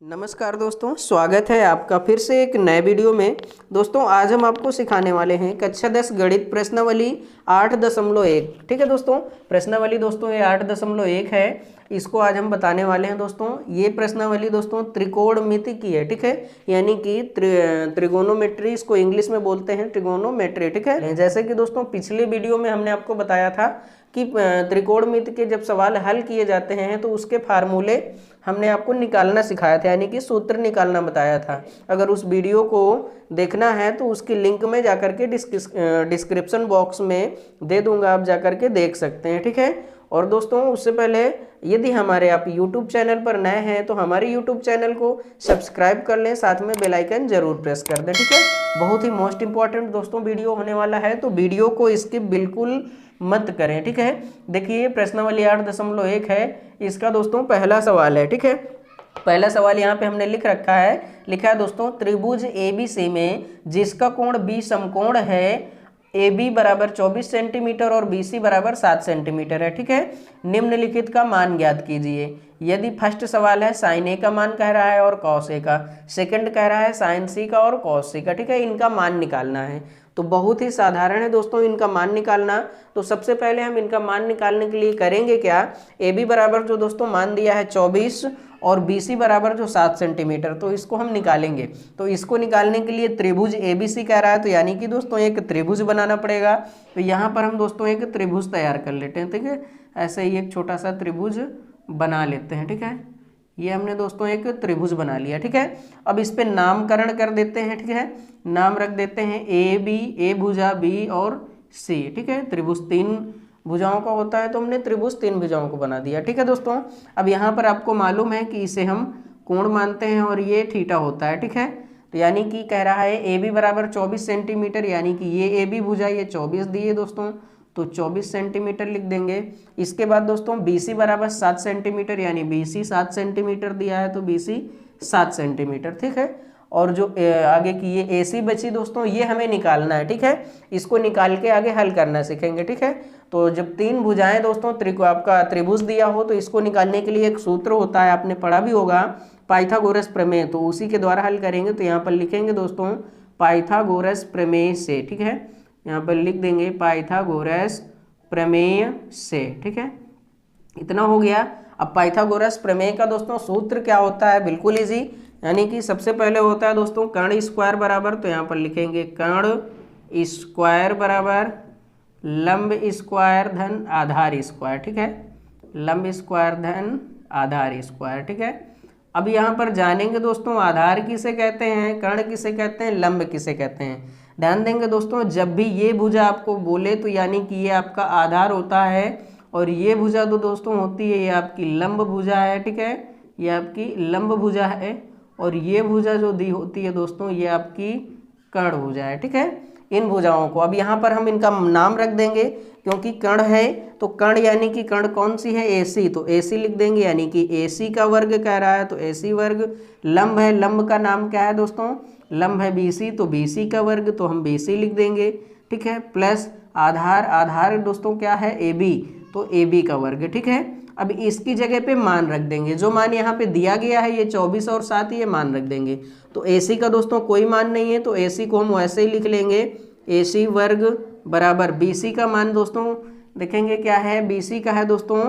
नमस्कार दोस्तों, स्वागत है आपका फिर से एक नए वीडियो में। दोस्तों आज हम आपको सिखाने वाले हैं कक्षा 10 गणित प्रश्नावली 8.1। ठीक है दोस्तों, प्रश्नावली दोस्तों ये 8.1 है। इसको आज हम बताने वाले हैं दोस्तों। ये प्रश्नावली दोस्तों त्रिकोणमिति की है। ठीक है, यानी कि त्रिगोनोमेट्री इसको इंग्लिश में बोलते हैं, ट्रिगोनोमेट्री। ठीक है, जैसे कि दोस्तों पिछले वीडियो में हमने आपको बताया था कि त्रिकोणमिति के जब सवाल हल किए जाते हैं तो उसके फार्मूले हमने आपको निकालना सिखाया था, यानी कि सूत्र निकालना बताया था। अगर उस वीडियो को देखना है तो उसकी लिंक में जाकर के डिस्क्रिप्शन बॉक्स में दे दूंगा, आप जाकर के देख सकते हैं। ठीक है, और दोस्तों उससे पहले यदि हमारे आप YouTube चैनल पर नए हैं तो हमारे YouTube चैनल को सब्सक्राइब कर लें, साथ में बेल आइकन जरूर प्रेस कर दें। ठीक है, बहुत ही मोस्ट इंपॉर्टेंट दोस्तों वीडियो होने वाला है, तो वीडियो को स्किप बिल्कुल मत करें। ठीक है, देखिए प्रश्नावली 8.1 है, इसका दोस्तों पहला सवाल है। ठीक है, पहला सवाल यहाँ पे हमने लिखा है दोस्तों, त्रिभुज ABC में जिसका कोण B समकोण है, AB बराबर 24 सेंटीमीटर और BC बराबर 7 सेंटीमीटर है। ठीक है, निम्नलिखित का मान ज्ञात कीजिए। यदि फर्स्ट सवाल है साइन A का मान कह रहा है और कॉस A का, सेकंड कह रहा है साइन C का और कॉस C का। ठीक है, इनका मान निकालना है। तो बहुत ही साधारण है दोस्तों इनका मान निकालना। तो सबसे पहले हम इनका मान निकालने के लिए करेंगे क्या, AB बराबर जो दोस्तों मान दिया है 24 और BC बराबर जो 7 सेंटीमीटर, तो इसको हम निकालेंगे। तो इसको निकालने के लिए त्रिभुज ABC कह रहा है, तो यानी कि दोस्तों एक त्रिभुज बनाना पड़ेगा। तो यहाँ पर हम दोस्तों एक त्रिभुज तैयार कर लेते हैं। ठीक है, ऐसे ही एक छोटा सा त्रिभुज बना लेते हैं। ठीक है, ये हमने दोस्तों एक त्रिभुज बना लिया। ठीक है, अब इस पे नामकरण कर देते हैं। ठीक है, नाम रख देते हैं A भुजा B और C। ठीक है, त्रिभुज 3 भुजाओं का होता है, तो हमने त्रिभुज 3 भुजाओं को बना दिया। ठीक है दोस्तों, अब यहाँ पर आपको मालूम है कि इसे हम कोण मानते हैं और ये थीटा होता है। ठीक है, तो यानी कि कह रहा है AB बराबर 24 सेंटीमीटर, यानी कि ये AB भुजा ये 24 दी है दोस्तों, तो 24 सेंटीमीटर लिख देंगे। इसके बाद दोस्तों BC बराबर 7 सेंटीमीटर, यानी BC 7 सेंटीमीटर दिया है, तो BC 7 सेंटीमीटर। ठीक है, और जो आगे की ये AC बची दोस्तों, ये हमें निकालना है। ठीक है, इसको निकाल के आगे हल करना सीखेंगे। ठीक है, तो जब 3 भुजाएं दोस्तों आपका त्रिभुज दिया हो तो इसको निकालने के लिए एक सूत्र होता है, आपने पढ़ा भी होगा, पाइथागोरस प्रमेय, तो उसी के द्वारा हल करेंगे। तो यहाँ पर लिखेंगे दोस्तों पाइथागोरस प्रमेय से। ठीक है, यहाँ पर लिख देंगे पाइथागोरस प्रमेय से। ठीक है, इतना हो गया। अब पाइथागोरस प्रमेय का दोस्तों सूत्र क्या होता है, बिल्कुल इजी, यानी कि सबसे पहले होता है दोस्तों कर्ण स्क्वायर बराबर, तो यहाँ पर लिखेंगे कर्ण स्क्वायर बराबर लंब स्क्वायर धन आधार स्क्वायर। ठीक है, लंब स्क्वायर धन आधार स्क्वायर। ठीक है, अब यहाँ पर जानेंगे दोस्तों आधार किसे कहते हैं, कर्ण किसे कहते हैं, लंब किसे कहते हैं। ध्यान देंगे दोस्तों, जब भी ये भुजा आपको बोले तो यानी कि ये आपका आधार होता है, और ये भुजा तो दोस्तों होती है ये आपकी लंब भुजा है। ठीक है, ये आपकी लंब भुजा है, और ये भुजा जो दी होती है दोस्तों ये आपकी कर्ण भुजा है। ठीक है, इन भुजाओं को अब यहाँ पर हम इनका नाम रख देंगे, क्योंकि कर्ण है तो कर्ण यानी कि कर्ण कौन सी है, AC, तो AC लिख देंगे, यानी कि AC का वर्ग कह रहा है तो AC वर्ग। लंब है, लंब का नाम क्या है दोस्तों, लंब है BC, तो BC का वर्ग, तो हम BC लिख देंगे। ठीक है, प्लस आधार, आधार दोस्तों क्या है AB, तो AB का वर्ग। ठीक है, अब इसकी जगह पे मान रख देंगे, जो मान यहाँ पे दिया गया है ये 24 और 7 ये मान रख देंगे। तो AC का दोस्तों कोई मान नहीं है, तो AC को हम वैसे ही लिख लेंगे, AC वर्ग बराबर BC का मान दोस्तों देखेंगे क्या है, BC का है दोस्तों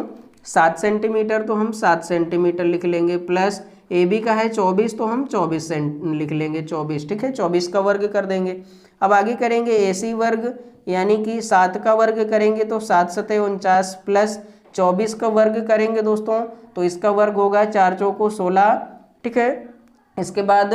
7 सेंटीमीटर, तो हम 7 सेंटीमीटर लिख लेंगे, प्लस AB का है 24, तो हम 24 लिख लेंगे 24। ठीक है, 24 का वर्ग कर देंगे। अब आगे करेंगे AC वर्ग, यानी कि 7 का वर्ग करेंगे तो 7 सतह 49, प्लस 24 का वर्ग करेंगे दोस्तों तो इसका वर्ग होगा 4 चौको 16। ठीक है, इसके बाद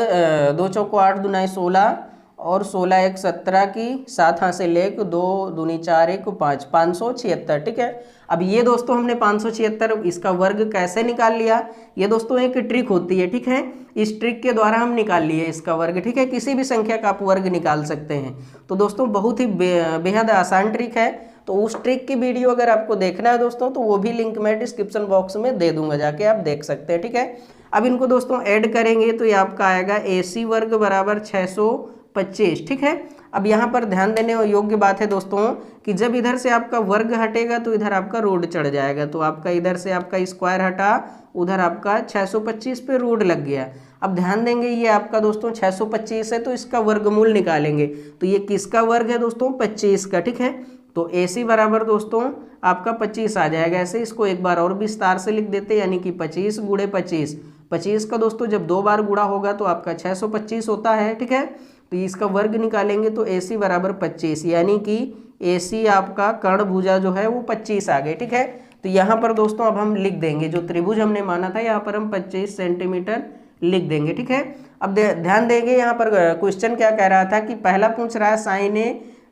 2 चौको 8 दूना 16 और 16 1 17 की 7 हाथ से ले 2 दूनी 4 1 5 576। ठीक है, अब ये दोस्तों हमने 576 इसका वर्ग कैसे निकाल लिया, ये दोस्तों एक ट्रिक होती है। ठीक है, इस ट्रिक के द्वारा हम निकाल लिए इसका वर्ग। ठीक है, किसी भी संख्या का आप वर्ग निकाल सकते हैं। तो दोस्तों बहुत ही बेहद आसान ट्रिक है, तो उस ट्रिक की वीडियो अगर आपको देखना है दोस्तों तो वो भी लिंक मैं डिस्क्रिप्शन बॉक्स में दे दूंगा, जाके आप देख सकते हैं। ठीक है, अब इनको दोस्तों ऐड करेंगे तो ये आपका आएगा AC वर्ग बराबर 625। ठीक है, अब यहाँ पर ध्यान देने योग्य बात है दोस्तों कि जब इधर से आपका वर्ग हटेगा तो इधर आपका रूट चढ़ जाएगा, तो आपका इधर से आपका स्क्वायर हटा, उधर आपका 625 पे रूट लग गया। अब ध्यान देंगे ये आपका दोस्तों 625 है तो इसका वर्गमूल निकालेंगे, तो ये किसका वर्ग है दोस्तों, 25 का, ठीक है। तो AC बराबर दोस्तों आपका 25 आ जाएगा। ऐसे इसको एक बार और विस्तार से लिख देते, यानी कि 25 गुणे 25, 25 का दोस्तों जब 2 बार गुणा होगा तो आपका 625 होता है, ठीक है। तो इसका वर्ग निकालेंगे तो AC बराबर 25, यानी कि AC आपका कर्ण भुजा जो है वो 25 आ गए, ठीक है। तो यहाँ पर दोस्तों अब हम लिख देंगे जो त्रिभुज हमने माना था, यहाँ पर हम 25 सेंटीमीटर लिख देंगे, ठीक है। अब ध्यान देंगे यहाँ पर क्वेश्चन क्या कह रहा था कि पहला पूछ रहा है sign A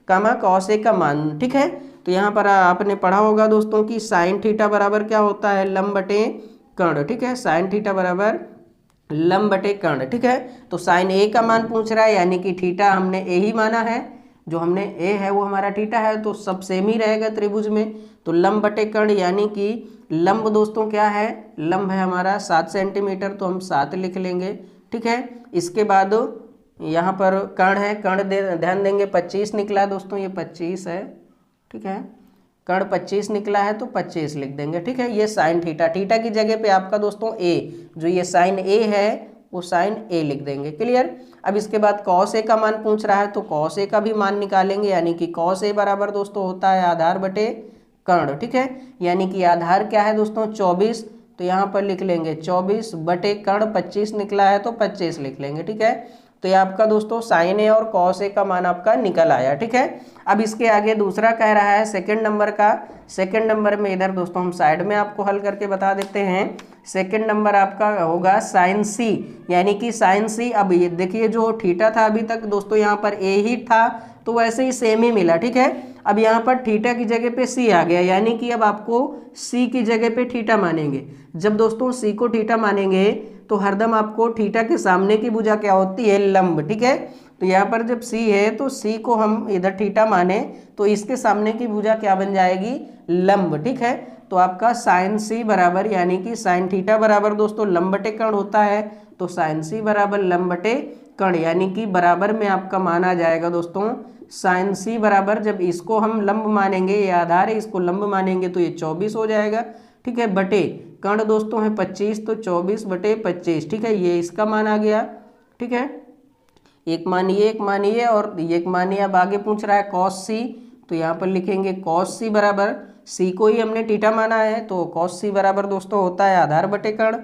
comma cos A का मान, ठीक है। तो यहाँ पर आपने पढ़ा होगा दोस्तों कि साइन थीटा बराबर क्या होता है, लंब बटे कर्ण, ठीक है। साइन थीटा बराबर लंब बटे कर्ण, ठीक है। तो साइन ए का मान पूछ रहा है, यानी कि थीटा हमने ए ही माना है, जो हमने ए है वो हमारा थीटा है, तो सब सेम ही रहेगा त्रिभुज में। तो लंब बटे कर्ण यानी कि लंब दोस्तों क्या है, लंब है हमारा 7 सेंटीमीटर, तो हम 7 लिख लेंगे, ठीक है। इसके बाद यहाँ पर कर्ण है, कर्ण ध्यान देंगे 25 निकला दोस्तों, ये 25 है, ठीक है। कर्ण 25 निकला है तो 25 लिख देंगे, ठीक है। ये साइन थीटा, थीटा की जगह पे आपका दोस्तों ए, जो ये साइन ए है वो साइन ए लिख देंगे, क्लियर। अब इसके बाद कॉस ए का मान पूछ रहा है, तो कॉस ए का भी मान निकालेंगे, यानी कि कॉस ए बराबर दोस्तों होता है आधार बटे कर्ण, ठीक है। यानी कि आधार क्या है दोस्तों 24, तो यहाँ पर लिख लेंगे 24 बटे कर्ण 25 निकला है तो 25 लिख लेंगे, ठीक है। तो ये आपका दोस्तों साइन ए और कॉस ए का मान आपका निकल आया, ठीक है। अब इसके आगे दूसरा कह रहा है सेकंड नंबर का, सेकंड नंबर में इधर दोस्तों हम साइड में आपको हल करके बता देते हैं। सेकंड नंबर आपका होगा साइन सी, यानी कि साइन सी। अब ये देखिए जो थीटा था अभी तक दोस्तों यहाँ पर ए ही था, तो वैसे ही सेम ही मिला, ठीक है। अब यहाँ पर थीटा की जगह पे सी आ गया, यानी कि अब आपको सी की जगह पे थीटा मानेंगे। जब दोस्तों सी को थीटा मानेंगे तो हरदम आपको थीटा के सामने की भुजा क्या होती है, लंब, ठीक है। तो यहाँ पर जब सी है तो सी को हम इधर थीटा माने तो इसके सामने की भुजा क्या बन जाएगी, लंब, ठीक है। तो आपका साइन सी बराबर, यानी कि साइन थीटा बराबर दोस्तों लंब बटे कर्ण होता है, तो साइन सी बराबर लंब बटे कर्ण, यानी कि बराबर में आपका मान आ जाएगा दोस्तों साइन सी बराबर, जब इसको हम लंब मानेंगे, ये आधार है, इसको लंब मानेंगे तो ये 24 हो जाएगा, ठीक है। बटे कर्ण दोस्तों है 25, तो 24 बटे 25, ठीक है। ये इसका मान आ गया, ठीक है। एक मान ये, एक मान ये और एक मान ये। अब आगे पूछ रहा है कॉस सी, तो यहाँ पर लिखेंगे कॉस सी बराबर, सी को ही हमने थीटा माना है, तो कॉस सी बराबर दोस्तों होता है आधार बटे कर्ण,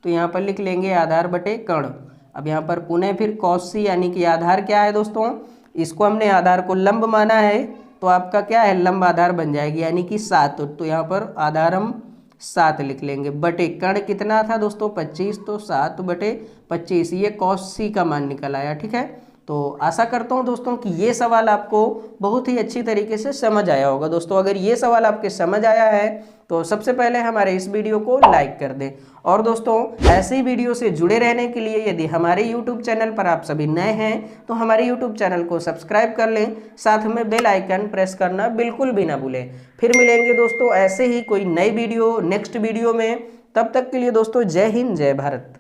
तो यहाँ पर लिख लेंगे आधार बटे कर्ण। अब यहाँ पर पुनः फिर कॉस सी, यानी कि आधार क्या है दोस्तों, इसको हमने आधार को लंब माना है, तो आपका क्या है, लंब आधार बन जाएगी, यानी कि 7, तो यहाँ पर आधार हम 7 लिख लेंगे, बटे कर्ण कितना था दोस्तों 25, तो 7 बटे 25, ये कॉस सी का मान निकल आया, ठीक है। तो आशा करता हूँ दोस्तों कि ये सवाल आपको बहुत ही अच्छी तरीके से समझ आया होगा। दोस्तों अगर ये सवाल आपके समझ आया है तो सबसे पहले हमारे इस वीडियो को लाइक कर दें, और दोस्तों ऐसी वीडियो से जुड़े रहने के लिए यदि हमारे YouTube चैनल पर आप सभी नए हैं तो हमारे YouTube चैनल को सब्सक्राइब कर लें, साथ में बेल आइकन प्रेस करना बिल्कुल भी ना भूलें। फिर मिलेंगे दोस्तों ऐसे ही कोई नई वीडियो नेक्स्ट वीडियो में, तब तक के लिए दोस्तों जय हिंद जय भारत।